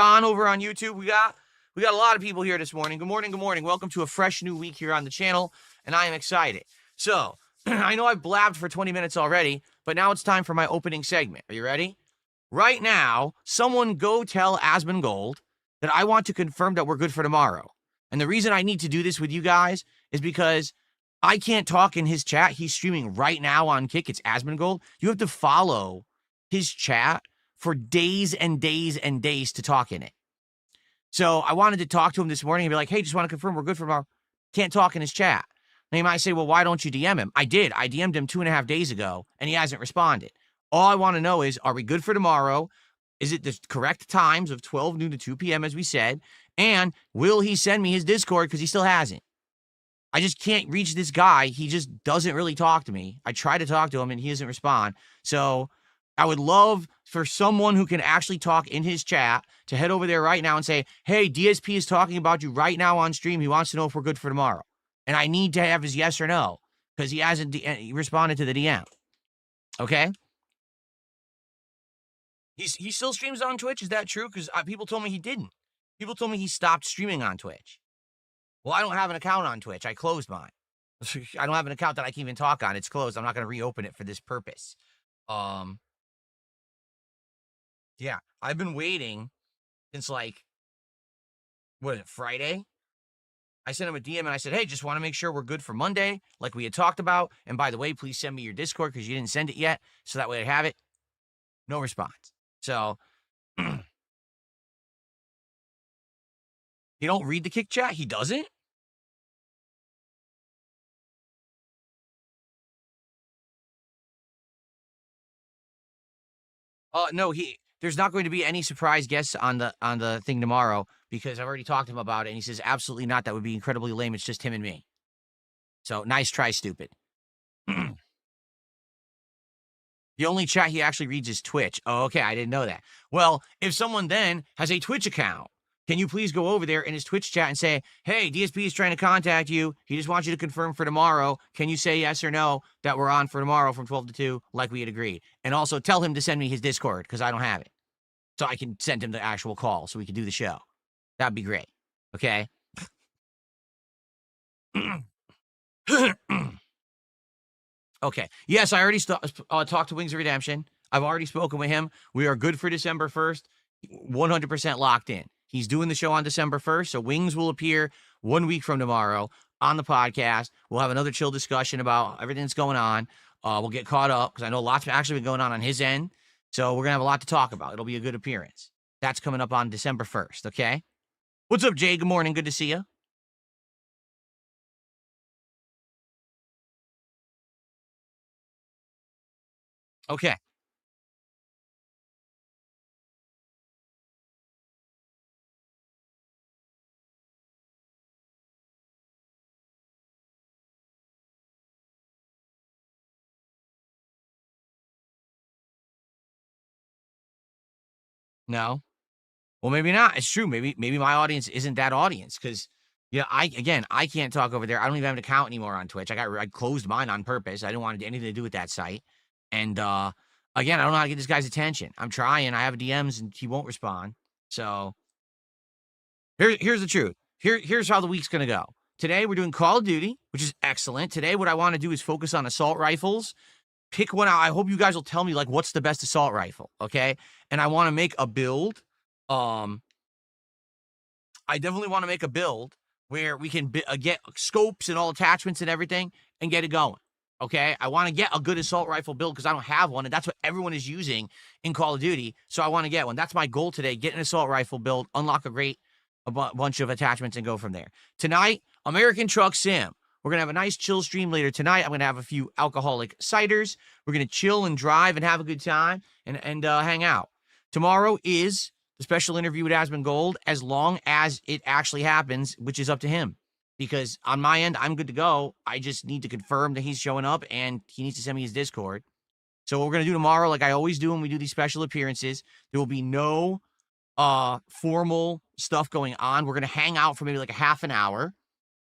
On over on YouTube, we got a lot of people here this morning. Good morning, good morning. Welcome to a fresh new week here on the channel, and I am excited. So, I know I've blabbed for 20 minutes already, but now it's time for my opening segment. Are you ready? Right now, someone go tell Asmongold that I want to confirm that we're good for tomorrow. And the reason I need to do this with you guys is because I can't talk in his chat. He's streaming right now on Kick. It's Asmongold. You have to follow his chat for days and days and days to talk in it. So I wanted to talk to him this morning and be like, hey, just want to confirm we're good for tomorrow. Can't talk in his chat. And he might say, well, why don't you DM him? I did. I DM'd him 2.5 days ago, and he hasn't responded. All I want to know is, are we good for tomorrow? Is it the correct times of 12 noon to 2 p.m., as we said? And will he send me his Discord? Because he still hasn't. I just can't reach this guy. He just doesn't really talk to me. I try to talk to him, and he doesn't respond. So I would love for someone who can actually talk in his chat to head over there right now and say, hey, DSP is talking about you right now on stream. He wants to know if we're good for tomorrow. And I need to have his yes or no because he hasn't responded to the DM. Okay? He still streams on Twitch? Is that true? Because people told me he didn't. People told me he stopped streaming on Twitch. Well, I don't have an account on Twitch. I closed mine. I don't have an account that I can even talk on. It's closed. I'm not going to reopen it for this purpose. Yeah, I've been waiting since Friday? I sent him a DM and I said, hey, just want to make sure we're good for Monday, like we had talked about. And by the way, please send me your Discord because you didn't send it yet. So that way I have it. No response. So you don't read the Kick chat? He doesn't? No, there's not going to be any surprise guests on the thing tomorrow because I've already talked to him about it, and he says absolutely not. That would be incredibly lame. It's just him and me. So nice try, stupid. The only chat he actually reads is Twitch. Oh, okay, I didn't know that. Well, if someone then has a Twitch account, can you please go over there in his Twitch chat and say, hey, DSP is trying to contact you. He just wants you to confirm for tomorrow. Can you say yes or no that we're on for tomorrow from 12 to 2 like we had agreed? And also tell him to send me his Discord because I don't have it. So I can send him the actual call so we can do the show. That'd be great. Okay? Okay. Yes, I already talked to Wings of Redemption. I've already spoken with him. We are good for December 1st. 100% locked in. He's doing the show on December 1st, so Wings will appear 1 week from tomorrow on the podcast. We'll have another chill discussion about everything that's going on. We'll get caught up because I know lots have actually been going on his end. So we're going to have a lot to talk about. It'll be a good appearance. That's coming up on December 1st, okay? What's up, Jay? Good morning. Good to see you. Okay. No? Well, maybe not. It's true. Maybe my audience isn't that audience because, yeah, I can't talk over there. I don't even have an account anymore on Twitch. I closed mine on purpose. I didn't want anything to do with that site. And again, I don't know how to get this guy's attention. I'm trying. I have DMs and he won't respond. So here's the truth. Here's how the week's gonna go. Today we're doing Call of Duty, which is excellent. Today, what I want to do is focus on assault rifles. Pick one out. I hope you guys will tell me what's the best assault rifle, okay? And I want to make a build. I definitely want to make a build where we can get scopes and all attachments and everything and get it going, okay? I want to get a good assault rifle build because I don't have one, and that's what everyone is using in Call of Duty, so I want to get one. That's my goal today, get an assault rifle build, unlock a bunch of attachments, and go from there. Tonight, American Truck Sim. We're going to have a nice chill stream later tonight. I'm going to have a few alcoholic ciders. We're going to chill and drive and have a good time and hang out. Tomorrow is the special interview with Asmongold, as long as it actually happens, which is up to him. Because on my end, I'm good to go. I just need to confirm that he's showing up, and he needs to send me his Discord. So what we're going to do tomorrow, like I always do when we do these special appearances, there will be no formal stuff going on. We're going to hang out for maybe a half an hour.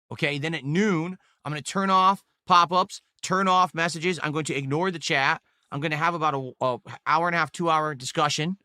Okay, then at noon, I'm going to turn off pop-ups, turn off messages. I'm going to ignore the chat. I'm going to have about a hour and a half, 2 hour discussion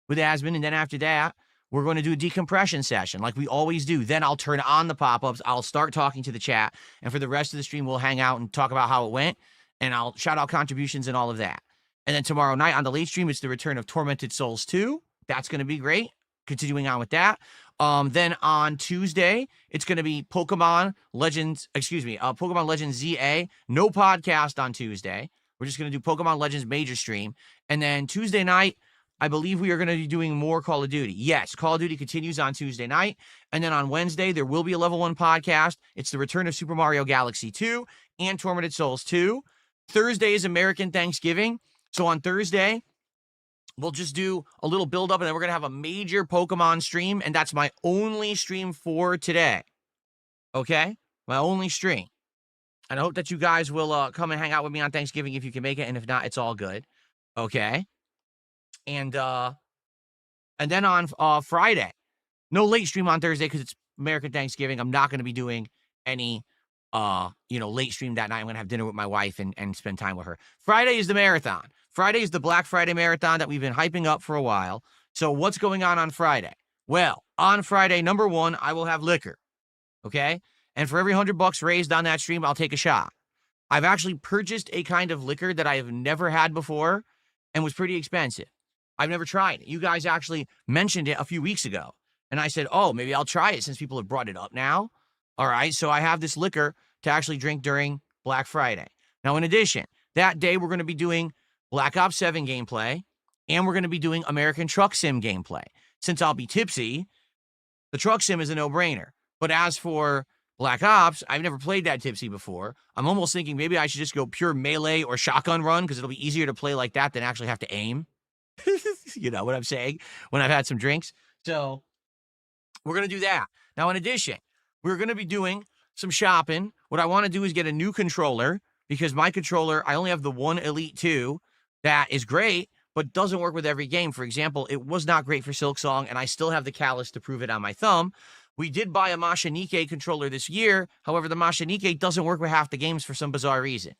with Asmon. And then after that, we're going to do a decompression session like we always do. Then I'll turn on the pop-ups. I'll start talking to the chat. And for the rest of the stream, we'll hang out and talk about how it went. And I'll shout out contributions and all of that. And then tomorrow night on the late stream, it's the return of Tormented Souls 2. That's going to be great. Continuing on with that. Then on Tuesday, it's going to be Pokemon Legends ZA. No podcast on Tuesday. We're just going to do Pokemon Legends major stream. And then Tuesday night, I believe we are going to be doing more Call of Duty. Yes, Call of Duty continues on Tuesday night. And then on Wednesday, there will be a level 1 podcast. It's the return of Super Mario Galaxy 2 and Tormented Souls 2. Thursday is American Thanksgiving. So on Thursday, we'll just do a little build up and then we're going to have a major Pokemon stream. And that's my only stream for today. Okay? My only stream. And I hope that you guys will come and hang out with me on Thanksgiving if you can make it. And if not, it's all good. Okay? And then on Friday, no late stream on Thursday because it's American Thanksgiving. I'm not going to be doing any, late stream that night. I'm going to have dinner with my wife and spend time with her. Friday is the marathon. Friday is the Black Friday marathon that we've been hyping up for a while. So what's going on Friday? Well, on Friday, number 1, I will have liquor. Okay? And for every $100 raised on that stream, I'll take a shot. I've actually purchased a kind of liquor that I have never had before and was pretty expensive. I've never tried it. You guys actually mentioned it a few weeks ago. And I said, oh, maybe I'll try it since people have brought it up now. All right. So I have this liquor to actually drink during Black Friday. Now, in addition, that day we're going to be doing Black Ops 7 gameplay and we're going to be doing American Truck Sim gameplay. Since I'll be tipsy, the Truck Sim is a no-brainer. But as for Black Ops, I've never played that tipsy before. I'm almost thinking maybe I should just go pure melee or shotgun run because it'll be easier to play like that than actually have to aim. You know what I'm saying? When I've had some drinks. So we're going to do that. Now, in addition, we're going to be doing some shopping. What I want to do is get a new controller because my controller, I only have the one Elite 2 that is great, but doesn't work with every game. For example, it was not great for Silksong, and I still have the callus to prove it on my thumb. We did buy a Mashanike controller this year. However, the Mashanike doesn't work with half the games for some bizarre reason.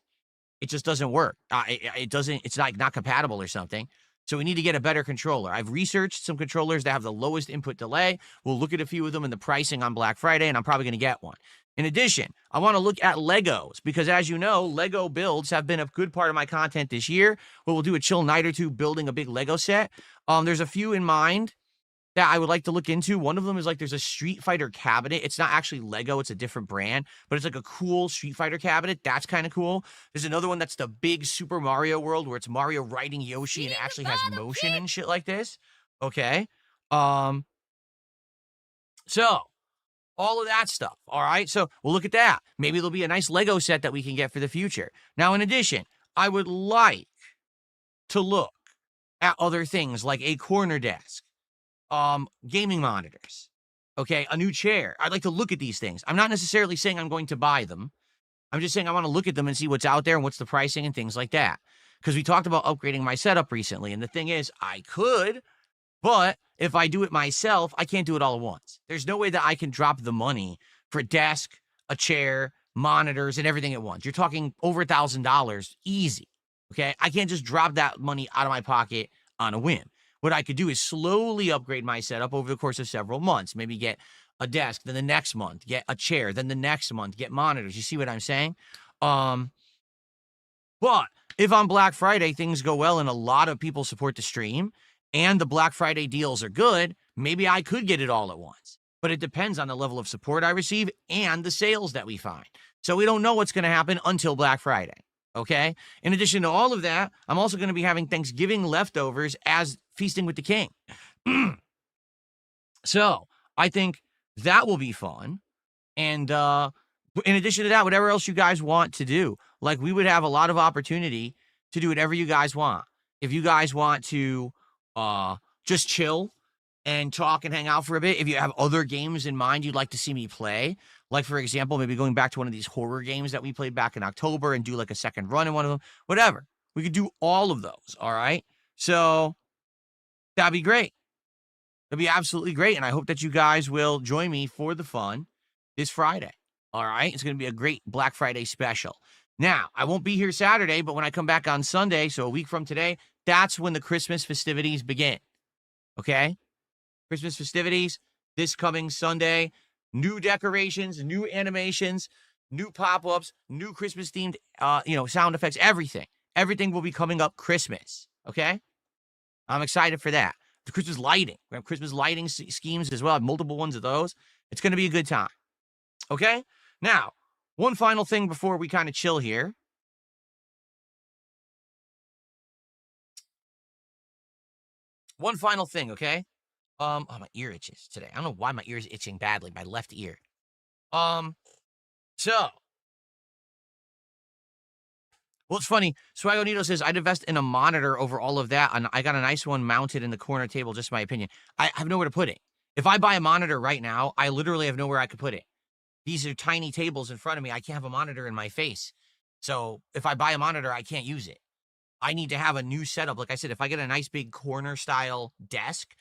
It just doesn't work. It's not compatible or something. So we need to get a better controller. I've researched some controllers that have the lowest input delay. We'll look at a few of them in the pricing on Black Friday, and I'm probably going to get one. In addition, I want to look at Legos because, as you know, Lego builds have been a good part of my content this year. We'll do a chill night or two building a big Lego set. There's a few in mind that I would like to look into. One of them is like there's a Street Fighter cabinet. It's not actually Lego. It's a different brand, but it's like a cool Street Fighter cabinet. That's kind of cool. There's another one that's the big Super Mario World where it's Mario riding Yoshi and it actually has motion and shit like this. Okay. So all of that stuff. All right. So we'll look at that. Maybe there'll be a nice Lego set that we can get for the future. Now, in addition, I would like to look at other things like a corner desk. Gaming monitors, okay, a new chair. I'd like to look at these things. I'm not necessarily saying I'm going to buy them. I'm just saying I want to look at them and see what's out there and what's the pricing and things like that. Because we talked about upgrading my setup recently. And the thing is, I could, but if I do it myself, I can't do it all at once. There's no way that I can drop the money for a desk, a chair, monitors, and everything at once. You're talking over $1,000 easy, okay? I can't just drop that money out of my pocket on a whim. What I could do is slowly upgrade my setup over the course of several months. Maybe get a desk, then the next month, get a chair, then the next month, get monitors. You see what I'm saying? But if on Black Friday things go well and a lot of people support the stream and the Black Friday deals are good, maybe I could get it all at once. But it depends on the level of support I receive and the sales that we find. So we don't know what's going to happen until Black Friday. Okay. In addition to all of that, I'm also going to be having Thanksgiving leftovers as Feasting with the King. So I think that will be fun. And in addition to that, whatever else you guys want to do, like we would have a lot of opportunity to do whatever you guys want. If you guys want to just chill and talk and hang out for a bit, if you have other games in mind you'd like to see me play, like, for example, maybe going back to one of these horror games that we played back in October and do like a second run in one of them, whatever. We could do all of those, all right? So that'd be great. That'd be absolutely great. And I hope that you guys will join me for the fun this Friday, all right? It's going to be a great Black Friday special. Now, I won't be here Saturday, but when I come back on Sunday, so a week from today, that's when the Christmas festivities begin, okay? Christmas festivities this coming Sunday. New decorations, new animations, new pop-ups, new Christmas-themed, sound effects, everything. Everything will be coming up Christmas, okay? I'm excited for that. The Christmas lighting. We have Christmas lighting schemes as well. I have multiple ones of those. It's going to be a good time, okay? Now, one final thing before we kind of chill here. One final thing, okay? Oh, my ear itches today. I don't know why my ear is itching badly, my left ear. So, well, it's funny. Swagonito says, I'd invest in a monitor over all of that, and I got a nice one mounted in the corner table, just my opinion. I have nowhere to put it. If I buy a monitor right now, I literally have nowhere I could put it. These are tiny tables in front of me. I can't have a monitor in my face. So if I buy a monitor, I can't use it. I need to have a new setup. Like I said, if I get a nice big corner style desk,